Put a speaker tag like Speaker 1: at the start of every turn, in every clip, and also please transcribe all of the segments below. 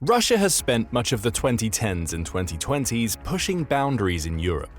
Speaker 1: Russia has spent much of the 2010s and 2020s pushing boundaries in Europe.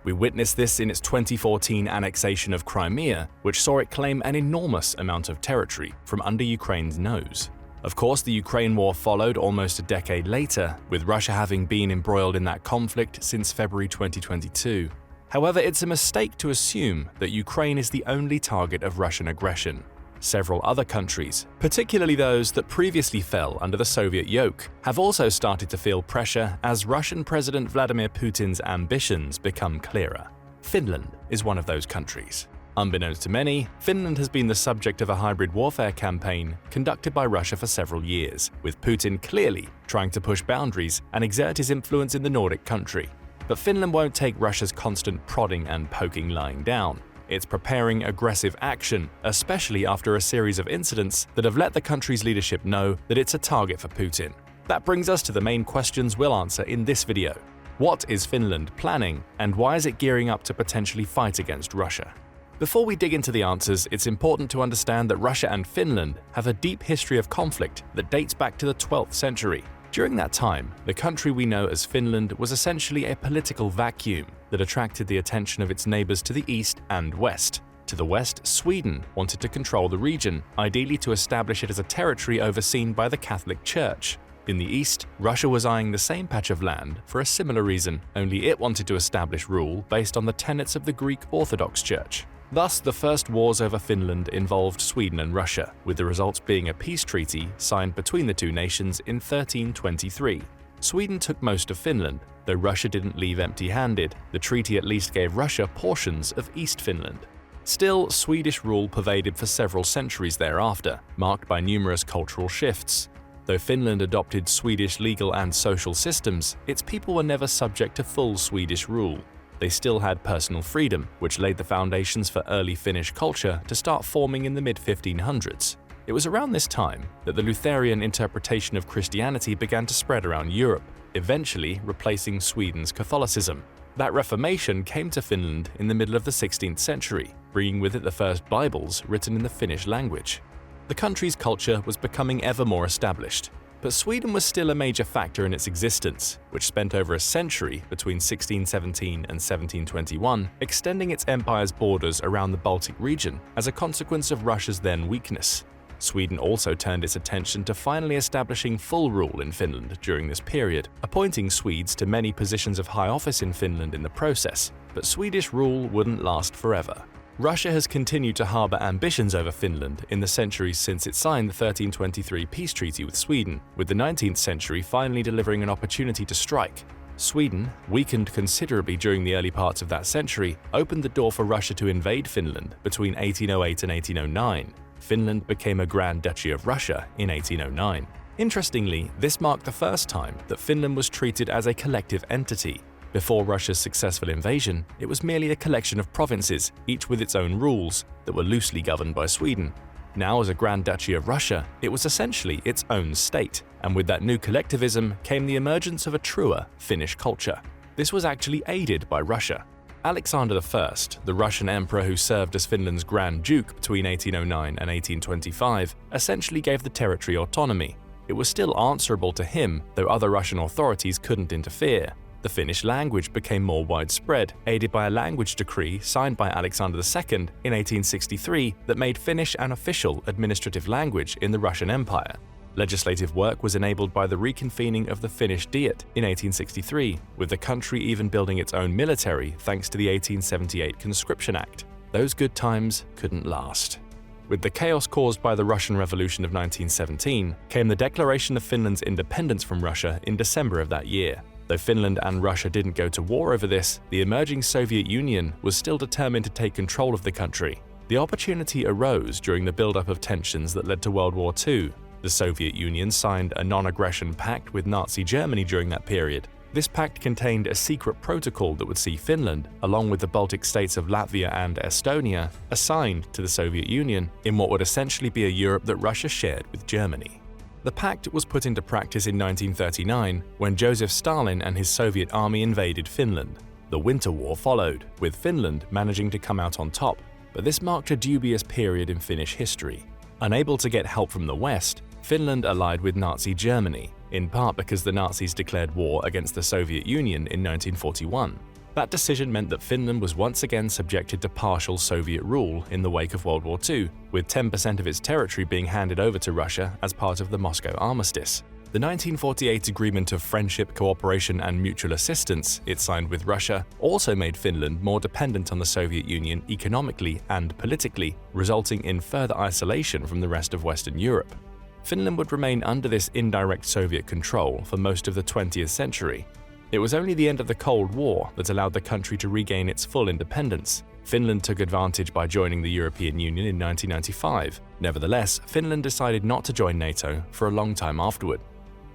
Speaker 1: We witnessed this in its 2014 annexation of Crimea, which saw it claim an enormous amount of territory from under Ukraine's nose. Of course, the Ukraine war followed almost a decade later, with Russia having been embroiled in that conflict since February 2022. However, it's a mistake to assume that Ukraine is the only target of Russian aggression. Several other countries, particularly those that previously fell under the Soviet yoke, have also started to feel pressure as Russian President Vladimir Putin's ambitions become clearer. Finland is one of those countries. Unbeknownst to many, Finland has been the subject of a hybrid warfare campaign conducted by Russia for several years, with Putin clearly trying to push boundaries and exert his influence in the Nordic country. But Finland won't take Russia's constant prodding and poking lying down. It's preparing aggressive action, especially after a series of incidents that have let the country's leadership know that it's a target for Putin. That brings us to the main questions we'll answer in this video. What is Finland planning, and why is it gearing up to potentially fight against Russia? Before we dig into the answers, it's important to understand that Russia and Finland have a deep history of conflict that dates back to the 12th century. During that time, the country we know as Finland was essentially a political vacuum that attracted the attention of its neighbors to the east and west. To the west, Sweden wanted to control the region, ideally to establish it as a territory overseen by the Catholic Church. In the east, Russia was eyeing the same patch of land for a similar reason, only it wanted to establish rule based on the tenets of the Greek Orthodox Church. Thus, the first wars over Finland involved Sweden and Russia, with the results being a peace treaty signed between the two nations in 1323. Sweden took most of Finland, though Russia didn't leave empty-handed. The treaty at least gave Russia portions of East Finland. Still, Swedish rule pervaded for several centuries thereafter, marked by numerous cultural shifts. Though Finland adopted Swedish legal and social systems, its people were never subject to full Swedish rule. They still had personal freedom, which laid the foundations for early Finnish culture to start forming in the mid-1500s. It was around this time that the Lutheran interpretation of Christianity began to spread around Europe, eventually replacing Sweden's Catholicism. That Reformation came to Finland in the middle of the 16th century, bringing with it the first Bibles written in the Finnish language. The country's culture was becoming ever more established, but Sweden was still a major factor in its existence, which spent over a century between 1617 and 1721 extending its empire's borders around the Baltic region as a consequence of Russia's then weakness. Sweden also turned its attention to finally establishing full rule in Finland during this period, appointing Swedes to many positions of high office in Finland in the process, but Swedish rule wouldn't last forever. Russia has continued to harbor ambitions over Finland in the centuries since it signed the 1323 peace treaty with Sweden, with the 19th century finally delivering an opportunity to strike. Sweden, weakened considerably during the early parts of that century, opened the door for Russia to invade Finland between 1808 and 1809. Finland became a Grand Duchy of Russia in 1809. Interestingly, this marked the first time that Finland was treated as a collective entity. Before Russia's successful invasion, it was merely a collection of provinces, each with its own rules, that were loosely governed by Sweden. Now, as a Grand Duchy of Russia, it was essentially its own state, and with that new collectivism came the emergence of a truer Finnish culture. This was actually aided by Russia. Alexander I, the Russian emperor who served as Finland's Grand Duke between 1809 and 1825, essentially gave the territory autonomy. It was still answerable to him, though other Russian authorities couldn't interfere. The Finnish language became more widespread, aided by a language decree signed by Alexander II in 1863 that made Finnish an official administrative language in the Russian Empire. Legislative work was enabled by the reconvening of the Finnish Diet in 1863, with the country even building its own military thanks to the 1878 Conscription Act. Those good times couldn't last. With the chaos caused by the Russian Revolution of 1917 came the declaration of Finland's independence from Russia in December of that year. Though Finland and Russia didn't go to war over this, the emerging Soviet Union was still determined to take control of the country. The opportunity arose during the buildup of tensions that led to World War II. The Soviet Union signed a non-aggression pact with Nazi Germany during that period. This pact contained a secret protocol that would see Finland, along with the Baltic states of Latvia and Estonia, assigned to the Soviet Union in what would essentially be a Europe that Russia shared with Germany. The pact was put into practice in 1939 when Joseph Stalin and his Soviet army invaded Finland. The Winter War followed, with Finland managing to come out on top, but this marked a dubious period in Finnish history. Unable to get help from the West, Finland allied with Nazi Germany. in part because the Nazis declared war against the Soviet Union in 1941. That decision meant that Finland was once again subjected to partial Soviet rule in the wake of World War II, with 10% of its territory being handed over to Russia as part of the Moscow Armistice. The 1948 Agreement of Friendship, Cooperation and Mutual Assistance it signed with Russia also made Finland more dependent on the Soviet Union economically and politically, resulting in further isolation from the rest of Western Europe. Finland would remain under this indirect Soviet control for most of the 20th century. It was only the end of the Cold War that allowed the country to regain its full independence. Finland took advantage by joining the European Union in 1995. Nevertheless, Finland decided not to join NATO for a long time afterward.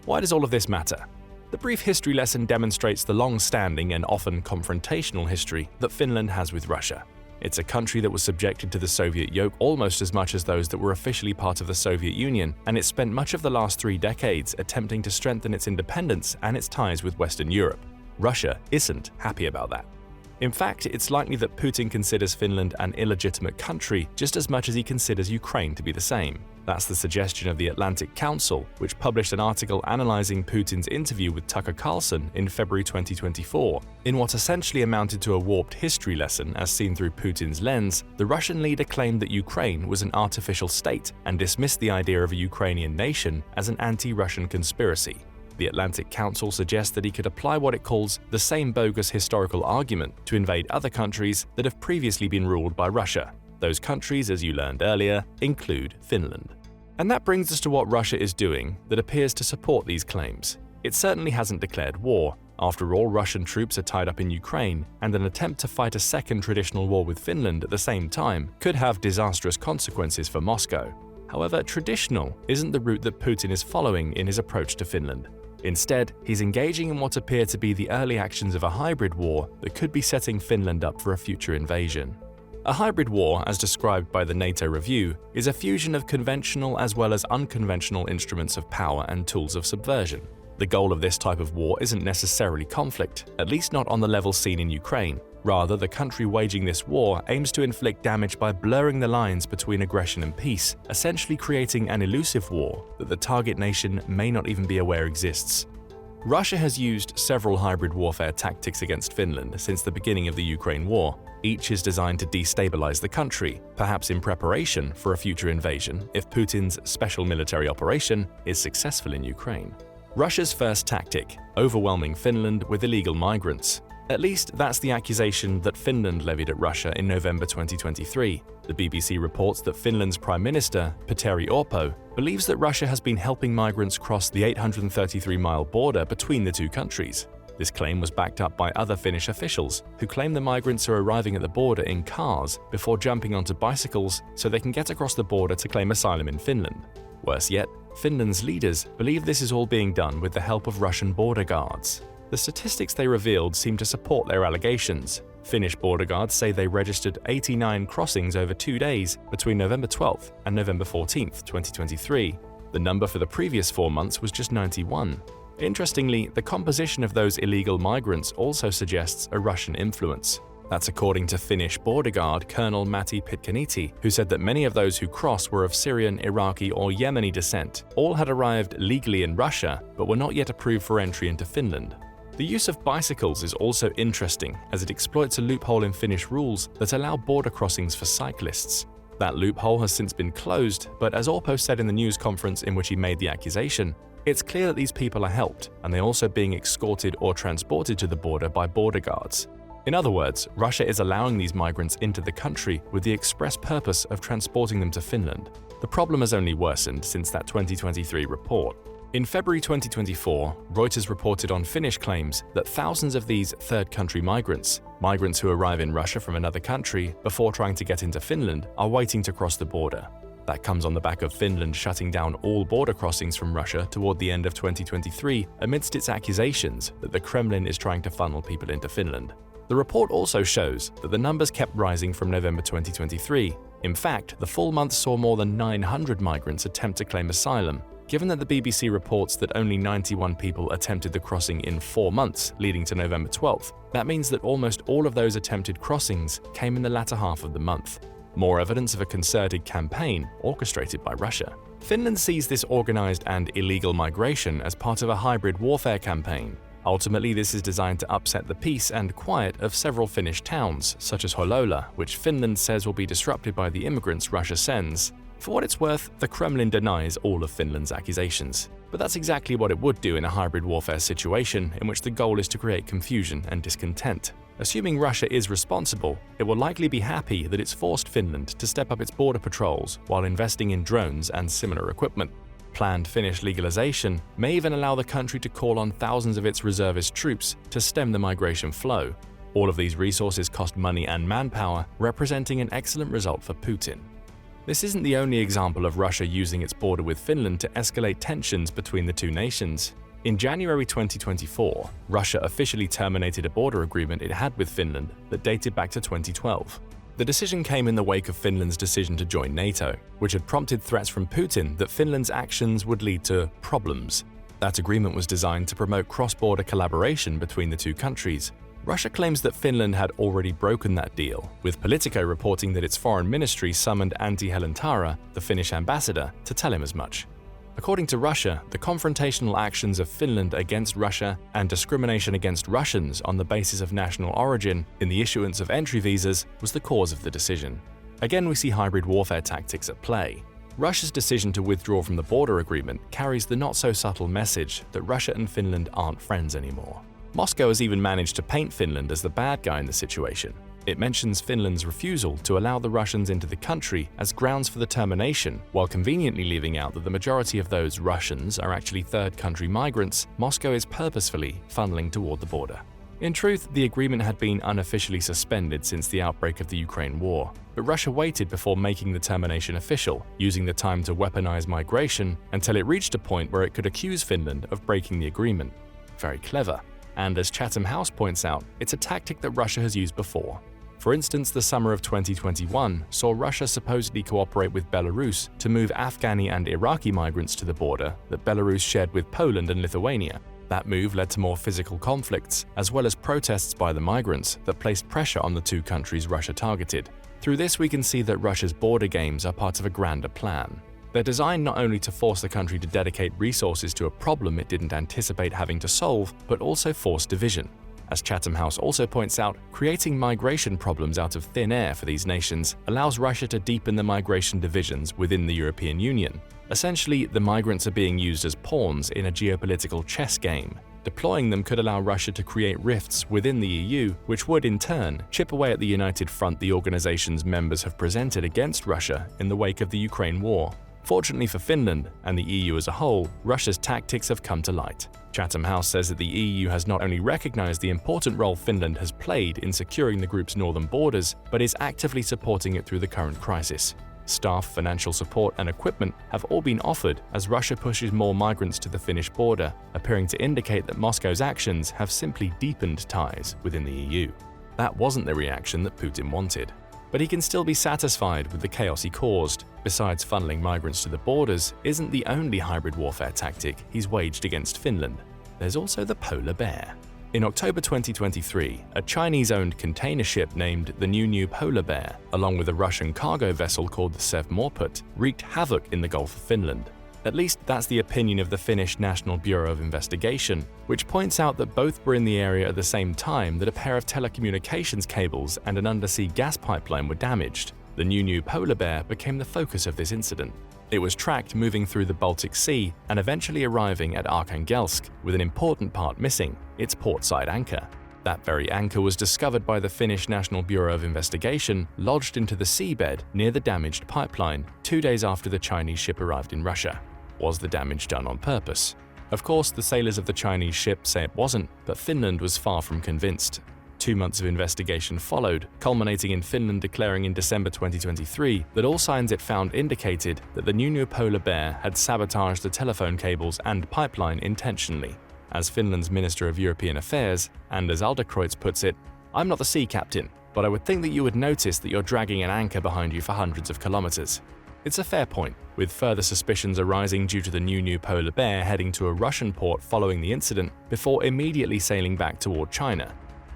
Speaker 1: Why does all of this matter? The brief history lesson demonstrates the long-standing and often confrontational history that Finland has with Russia. It's a country that was subjected to the Soviet yoke almost as much as those that were officially part of the Soviet Union, and it spent much of the last 3 decades attempting to strengthen its independence and its ties with Western Europe. Russia isn't happy about that. In fact, it's likely that Putin considers Finland an illegitimate country just as much as he considers Ukraine to be the same. That's the suggestion of the Atlantic Council, which published an article analyzing Putin's interview with Tucker Carlson in February 2024. In what essentially amounted to a warped history lesson as seen through Putin's lens, the Russian leader claimed that Ukraine was an artificial state and dismissed the idea of a Ukrainian nation as an anti-Russian conspiracy. The Atlantic Council suggests that he could apply what it calls the same bogus historical argument to invade other countries that have previously been ruled by Russia. Those countries, as you learned earlier, include Finland. And that brings us to what Russia is doing that appears to support these claims. It certainly hasn't declared war. After all, Russian troops are tied up in Ukraine, and an attempt to fight a second traditional war with Finland at the same time could have disastrous consequences for Moscow. However, traditional isn't the route that Putin is following in his approach to Finland. Instead, he's engaging in what appear to be the early actions of a hybrid war that could be setting Finland up for a future invasion. A hybrid war, as described by the NATO review, is a fusion of conventional as well as unconventional instruments of power and tools of subversion. The goal of this type of war isn't necessarily conflict, at least not on the level seen in Ukraine. Rather, the country waging this war aims to inflict damage by blurring the lines between aggression and peace, essentially creating an elusive war that the target nation may not even be aware exists. Russia has used several hybrid warfare tactics against Finland since the beginning of the Ukraine war. Each is designed to destabilize the country, perhaps in preparation for a future invasion if Putin's special military operation is successful in Ukraine. Russia's first tactic: overwhelming Finland with illegal migrants. At least that's the accusation that Finland levied at Russia in November 2023. The BBC reports that Finland's Prime Minister, Petteri Orpo, believes that Russia has been helping migrants cross the 833-mile border between the two countries. This claim was backed up by other Finnish officials, who claim the migrants are arriving at the border in cars before jumping onto bicycles so they can get across the border to claim asylum in Finland. Worse yet, Finland's leaders believe this is all being done with the help of Russian border guards. The statistics they revealed seem to support their allegations. Finnish border guards say they registered 89 crossings over 2 days between November 12th and November 14th, 2023. The number for the previous 4 months was just 91. Interestingly, the composition of those illegal migrants also suggests a Russian influence. That's according to Finnish border guard Colonel Matti Pitkäniemi, who said that many of those who crossed were of Syrian, Iraqi or Yemeni descent. All had arrived legally in Russia, but were not yet approved for entry into Finland. The use of bicycles is also interesting, as it exploits a loophole in Finnish rules that allow border crossings for cyclists. That loophole has since been closed, but as Orpo said in the news conference in which he made the accusation, it's clear that these people are helped, and they're also being escorted or transported to the border by border guards. In other words, Russia is allowing these migrants into the country with the express purpose of transporting them to Finland. The problem has only worsened since that 2023 report. In February 2024, Reuters reported on Finnish claims that thousands of these third-country migrants who arrive in Russia from another country before trying to get into Finland, are waiting to cross the border. That comes on the back of Finland shutting down all border crossings from Russia toward the end of 2023 amidst its accusations that the Kremlin is trying to funnel people into Finland. The report also shows that the numbers kept rising from November 2023. In fact, the full month saw more than 900 migrants attempt to claim asylum. Given that the BBC reports that only 91 people attempted the crossing in 4 months leading to November 12th, that means that almost all of those attempted crossings came in the latter half of the month. more evidence of a concerted campaign orchestrated by Russia. Finland sees this organized and illegal migration as part of a hybrid warfare campaign. Ultimately, this is designed to upset the peace and quiet of several Finnish towns, such as Hollola, which Finland says will be disrupted by the immigrants Russia sends. For what it's worth, the Kremlin denies all of Finland's accusations. But that's exactly what it would do in a hybrid warfare situation in which the goal is to create confusion and discontent. Assuming Russia is responsible, it will likely be happy that it's forced Finland to step up its border patrols while investing in drones and similar equipment. Planned Finnish legalization may even allow the country to call on thousands of its reservist troops to stem the migration flow. All of these resources cost money and manpower, representing an excellent result for Putin. This isn't the only example of Russia using its border with Finland to escalate tensions between the two nations. In January 2024, Russia officially terminated a border agreement it had with Finland that dated back to 2012. The decision came in the wake of Finland's decision to join NATO, which had prompted threats from Putin that Finland's actions would lead to problems. That agreement was designed to promote cross-border collaboration between the two countries. Russia claims that Finland had already broken that deal, with Politico reporting that its foreign ministry summoned Antti Helentara, the Finnish ambassador, to tell him as much. According to Russia, the confrontational actions of Finland against Russia and discrimination against Russians on the basis of national origin in the issuance of entry visas was the cause of the decision. Again, we see hybrid warfare tactics at play. Russia's decision to withdraw from the border agreement carries the not-so-subtle message that Russia and Finland aren't friends anymore. Moscow has even managed to paint Finland as the bad guy in the situation. It mentions Finland's refusal to allow the Russians into the country as grounds for the termination, while conveniently leaving out that the majority of those Russians are actually third-country migrants Moscow is purposefully funneling toward the border. In truth, the agreement had been unofficially suspended since the outbreak of the Ukraine war, but Russia waited before making the termination official, using the time to weaponize migration until it reached a point where it could accuse Finland of breaking the agreement. Very clever. And as Chatham House points out, it's a tactic that Russia has used before. For instance, the summer of 2021 saw Russia supposedly cooperate with Belarus to move Afghani and Iraqi migrants to the border that Belarus shared with Poland and Lithuania. That move led to more physical conflicts, as well as protests by the migrants that placed pressure on the two countries Russia targeted. Through this, we can see that Russia's border games are part of a grander plan. They're designed not only to force the country to dedicate resources to a problem it didn't anticipate having to solve, but also force division. As Chatham House also points out, creating migration problems out of thin air for these nations allows Russia to deepen the migration divisions within the European Union. Essentially, the migrants are being used as pawns in a geopolitical chess game. Deploying them could allow Russia to create rifts within the EU, which would, in turn, chip away at the united front the organization's members have presented against Russia in the wake of the Ukraine war. Fortunately for Finland and the EU as a whole, Russia's tactics have come to light. Chatham House says that the EU has not only recognized the important role Finland has played in securing the group's northern borders, but is actively supporting it through the current crisis. Staff, financial support, and equipment have all been offered as Russia pushes more migrants to the Finnish border, appearing to indicate that Moscow's actions have simply deepened ties within the EU. That wasn't the reaction that Putin wanted. But he can still be satisfied with the chaos he caused. Besides funneling migrants to the borders isn't the only hybrid warfare tactic he's waged against Finland. There's also the polar bear. In October 2023, a Chinese-owned container ship named the New Polar Bear, along with a Russian cargo vessel called the Sevmorput, wreaked havoc in the Gulf of Finland. At least that's the opinion of the Finnish National Bureau of Investigation, which points out that both were in the area at the same time that a pair of telecommunications cables and an undersea gas pipeline were damaged. The New Polar Bear became the focus of this incident. It was tracked moving through the Baltic Sea and eventually arriving at Arkhangelsk with an important part missing, its portside anchor. That very anchor was discovered by the Finnish National Bureau of Investigation, lodged into the seabed near the damaged pipeline 2 days after the Chinese ship arrived in Russia. Was the damage done on purpose? Of course, the sailors of the Chinese ship say it wasn't, but Finland was far from convinced. 2 months of investigation followed, culminating in Finland declaring in December 2023 that all signs it found indicated that the New Polar Bear had sabotaged the telephone cables and pipeline intentionally. As Finland's Minister of European Affairs, Anders Adlercreutz puts it, "I'm not the sea captain, but I would think that you would notice that you're dragging an anchor behind you for hundreds of kilometers." It's a fair point, with further suspicions arising due to the New Polar Bear heading to a Russian port following the incident before immediately sailing back toward China.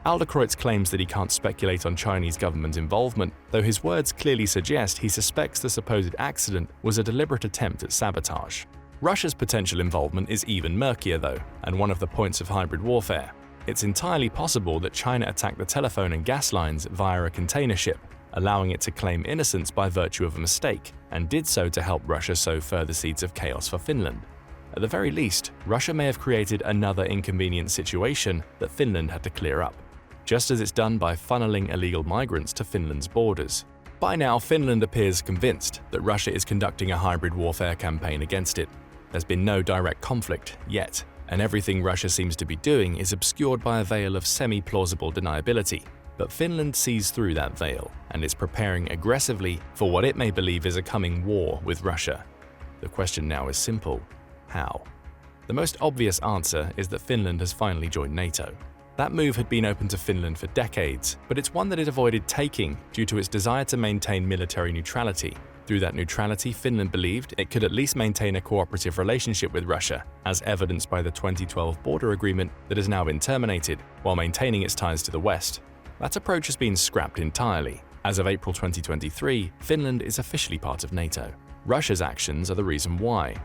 Speaker 1: Aldekreuz claims that he can't speculate on Chinese government involvement, though his words clearly suggest he suspects the supposed accident was a deliberate attempt at sabotage. Russia's potential involvement is even murkier though, and one of the points of hybrid warfare. It's entirely possible that China attacked the telephone and gas lines via a container ship, allowing it to claim innocence by virtue of a mistake, and did so to help Russia sow further seeds of chaos for Finland. At the very least, Russia may have created another inconvenient situation that Finland had to clear up, just as it's done by funneling illegal migrants to Finland's borders. By now, Finland appears convinced that Russia is conducting a hybrid warfare campaign against it. There's been no direct conflict yet, and everything Russia seems to be doing is obscured by a veil of semi-plausible deniability. But Finland sees through that veil and is preparing aggressively for what it may believe is a coming war with Russia. The question now is simple: how? The most obvious answer is that Finland has finally joined NATO. That move had been open to Finland for decades, but it's one that it avoided taking due to its desire to maintain military neutrality. Through that neutrality, Finland believed it could at least maintain a cooperative relationship with Russia, as evidenced by the 2012 border agreement that has now been terminated, while maintaining its ties to the West. That approach has been scrapped entirely. As of April 2023, Finland is officially part of NATO. Russia's actions are the reason why.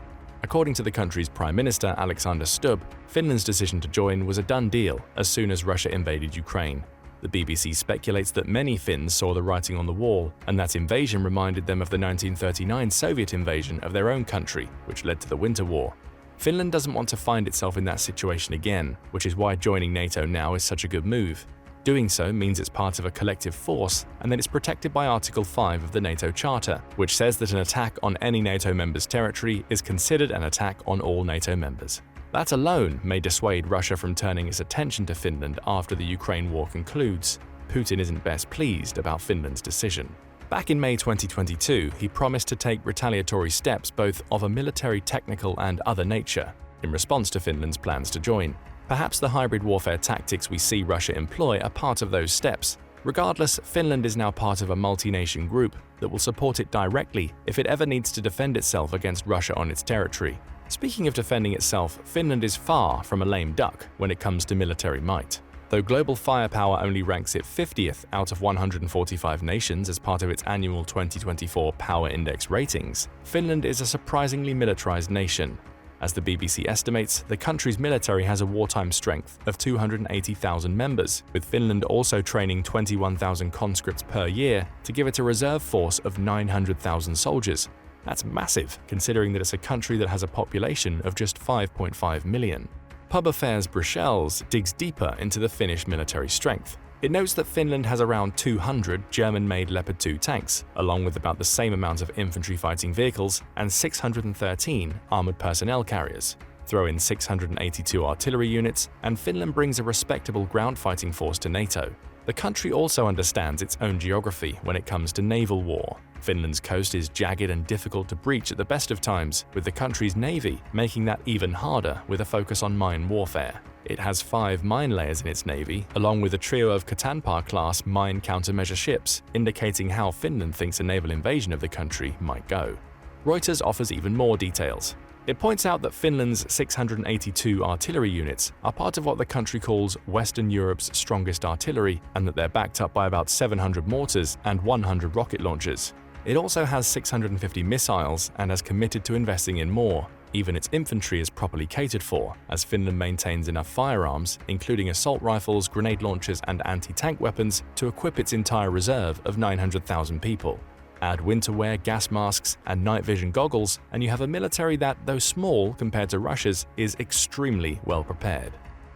Speaker 1: According to the country's Prime Minister Alexander Stubb, Finland's decision to join was a done deal as soon as Russia invaded Ukraine. The BBC speculates that many Finns saw the writing on the wall, and that invasion reminded them of the 1939 Soviet invasion of their own country, which led to the Winter War. Finland doesn't want to find itself in that situation again, which is why joining NATO now is such a good move. Doing so means it's part of a collective force, and that it's protected by Article 5 of the NATO Charter, which says that an attack on any NATO member's territory is considered an attack on all NATO members. That alone may dissuade Russia from turning its attention to Finland after the Ukraine war concludes. Putin isn't best pleased about Finland's decision. Back in May 2022, he promised to take retaliatory steps both of a military, technical, and other nature in response to Finland's plans to join. Perhaps the hybrid warfare tactics we see Russia employ are part of those steps. Regardless, Finland is now part of a multi-nation group that will support it directly if it ever needs to defend itself against Russia on its territory. Speaking of defending itself, Finland is far from a lame duck when it comes to military might. Though global firepower only ranks it 50th out of 145 nations as part of its annual 2024 Power Index ratings, Finland is a surprisingly militarized nation. As the BBC estimates, the country's military has a wartime strength of 280,000 members, with Finland also training 21,000 conscripts per year to give it a reserve force of 900,000 soldiers. That's massive, considering that it's a country that has a population of just 5.5 million. Pub Affairs Bruxelles digs deeper into the Finnish military strength. It notes that Finland has around 200 German-made Leopard 2 tanks, along with about the same amount of infantry fighting vehicles and 613 armored personnel carriers. Throw in 682 artillery units, and Finland brings a respectable ground fighting force to NATO. The country also understands its own geography when it comes to naval war. Finland's coast is jagged and difficult to breach at the best of times, with the country's navy making that even harder with a focus on mine warfare. It has 5 mine layers in its navy, along with a trio of Katanpää-class mine countermeasure ships, indicating how Finland thinks a naval invasion of the country might go. Reuters offers even more details. It points out that Finland's 682 artillery units are part of what the country calls Western Europe's strongest artillery, and that they're backed up by about 700 mortars and 100 rocket launchers. It also has 650 missiles and has committed to investing in more. Even its infantry is properly catered for, as Finland maintains enough firearms, including assault rifles, grenade launchers, and anti-tank weapons, to equip its entire reserve of 900,000 people. Add winter wear, gas masks, and night vision goggles, and you have a military that, though small compared to Russia's, is extremely well prepared.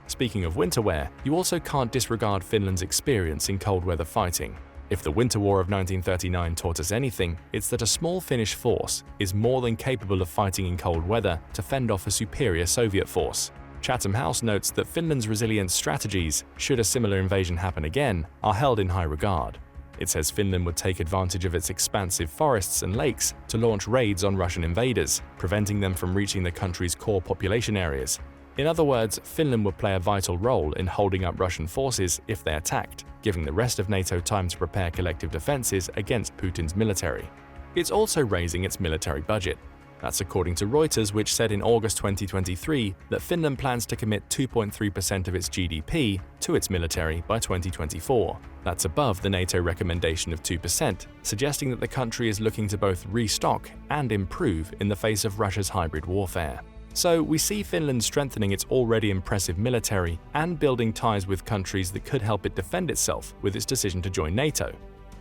Speaker 1: Speaking of winter wear, you also can't disregard Finland's experience in cold weather fighting. If the Winter War of 1939 taught us anything, it's that a small Finnish force is more than capable of fighting in cold weather to fend off a superior Soviet force. Chatham House notes that Finland's resilient strategies, should a similar invasion happen again, are held in high regard. It says Finland would take advantage of its expansive forests and lakes to launch raids on Russian invaders, preventing them from reaching the country's core population areas. In other words, Finland would play a vital role in holding up Russian forces if they attacked, giving the rest of NATO time to prepare collective defenses against Putin's military. It's also raising its military budget. That's according to Reuters, which said in August 2023 that Finland plans to commit 2.3% of its GDP to its military by 2024. That's above the NATO recommendation of 2%, suggesting that the country is looking to both restock and improve in the face of Russia's hybrid warfare. So we see Finland strengthening its already impressive military and building ties with countries that could help it defend itself with its decision to join NATO.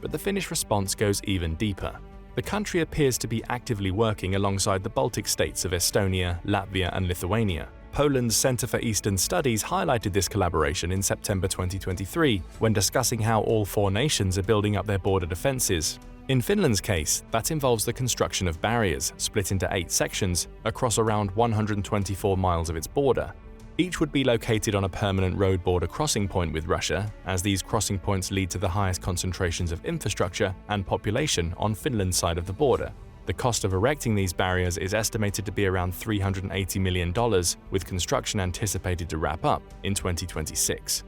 Speaker 1: But the Finnish response goes even deeper. The country appears to be actively working alongside the Baltic states of Estonia, Latvia, and Lithuania. Poland's Center for Eastern Studies highlighted this collaboration in September 2023 when discussing how all four nations are building up their border defenses. In Finland's case, that involves the construction of barriers, split into 8 sections, across around 124 miles of its border. Each would be located on a permanent road border crossing point with Russia, as these crossing points lead to the highest concentrations of infrastructure and population on Finland's side of the border. The cost of erecting these barriers is estimated to be around $380 million, with construction anticipated to wrap up in 2026.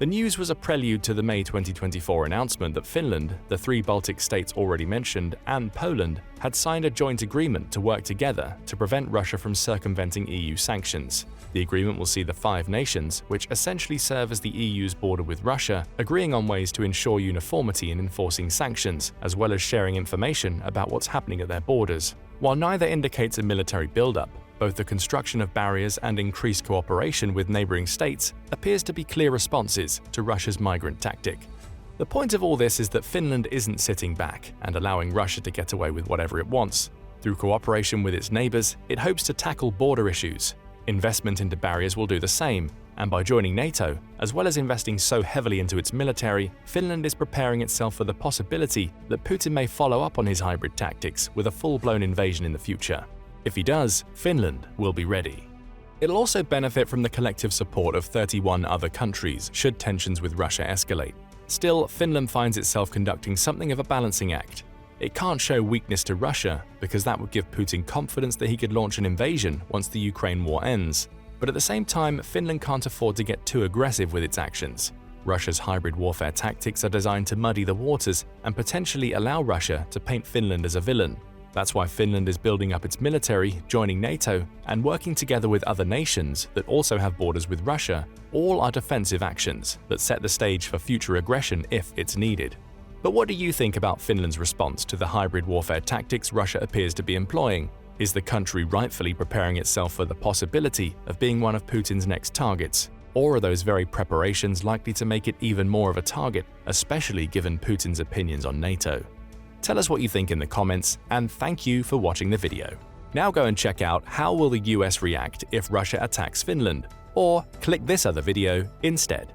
Speaker 1: The news was a prelude to the May 2024 announcement that Finland, the 3 Baltic states already mentioned, and Poland had signed a joint agreement to work together to prevent Russia from circumventing EU sanctions. The agreement will see the 5 nations, which essentially serve as the EU's border with Russia, agreeing on ways to ensure uniformity in enforcing sanctions, as well as sharing information about what's happening at their borders. While neither indicates a military buildup, both the construction of barriers and increased cooperation with neighboring states appears to be clear responses to Russia's migrant tactic. The point of all this is that Finland isn't sitting back and allowing Russia to get away with whatever it wants. Through cooperation with its neighbors, it hopes to tackle border issues. Investment into barriers will do the same, and by joining NATO, as well as investing so heavily into its military, Finland is preparing itself for the possibility that Putin may follow up on his hybrid tactics with a full-blown invasion in the future. If he does, Finland will be ready. It'll also benefit from the collective support of 31 other countries should tensions with Russia escalate. Still, Finland finds itself conducting something of a balancing act. It can't show weakness to Russia because that would give Putin confidence that he could launch an invasion once the Ukraine war ends. But at the same time, Finland can't afford to get too aggressive with its actions. Russia's hybrid warfare tactics are designed to muddy the waters and potentially allow Russia to paint Finland as a villain. That's why Finland is building up its military, joining NATO, and working together with other nations that also have borders with Russia. All are defensive actions that set the stage for future aggression if it's needed. But what do you think about Finland's response to the hybrid warfare tactics Russia appears to be employing? Is the country rightfully preparing itself for the possibility of being one of Putin's next targets? Or are those very preparations likely to make it even more of a target, especially given Putin's opinions on NATO? Tell us what you think in the comments, and thank you for watching the video. Now go and check out how will the US react if Russia attacks Finland, or click this other video instead.